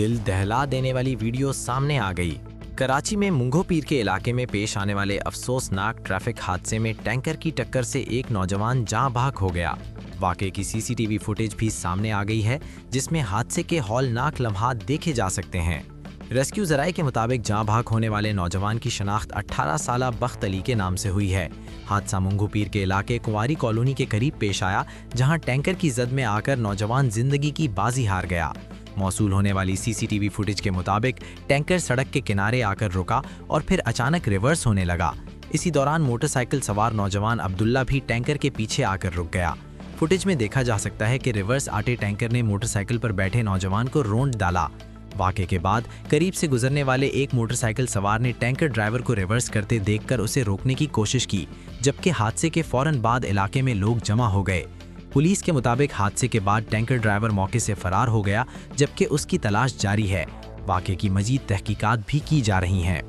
दिल दहला देने वाली वीडियो सामने आ गई। कराची में मुंगो पीर के इलाके में पेश आने वाले अफसोसनाक ट्रैफिक हादसे में टैंकर की टक्कर से एक नौजवान जाँ बहक हो गया। वाक़े की सीसीटीवी फुटेज भी सामने आ गई है, जिसमें हादसे के हौलनाक लम्हात देखे जा सकते हैं। रेस्क्यू ज़राए के मुताबिक जाँ बहक होने वाले नौजवान की शनाख्त 18 साला बख्त अली के नाम से हुई है। हादसा मुंगो पीर के इलाके कुंवारी कॉलोनी के करीब पेश आया, जहां टैंकर की जद में आकर नौजवान जिंदगी की बाजी हार गया। मौसूल होने वाली सीसीटीवी फुटेज के मुताबिक टैंकर सड़क के किनारे आकर रुका और फिर अचानक रिवर्स होने लगा। इसी दौरान मोटरसाइकिल सवार नौजवान अब्दुल्ला भी टैंकर के पीछे आकर रुक गया। फुटेज में देखा जा सकता है कि रिवर्स आते टैंकर ने मोटरसाइकिल पर बैठे नौजवान को रोंद डाला। वाक़े के बाद करीब से गुजरने वाले एक मोटरसाइकिल सवार ने टैंकर ड्राइवर को रिवर्स करते देखकर उसे रोकने की कोशिश की, जबकि हादसे के फौरन बाद इलाके में लोग जमा हो गए। पुलिस के मुताबिक हादसे के बाद टैंकर ड्राइवर मौके से फरार हो गया, जबकि उसकी तलाश जारी है। वाक़े की मजीद तहकीकात भी की जा रही हैं।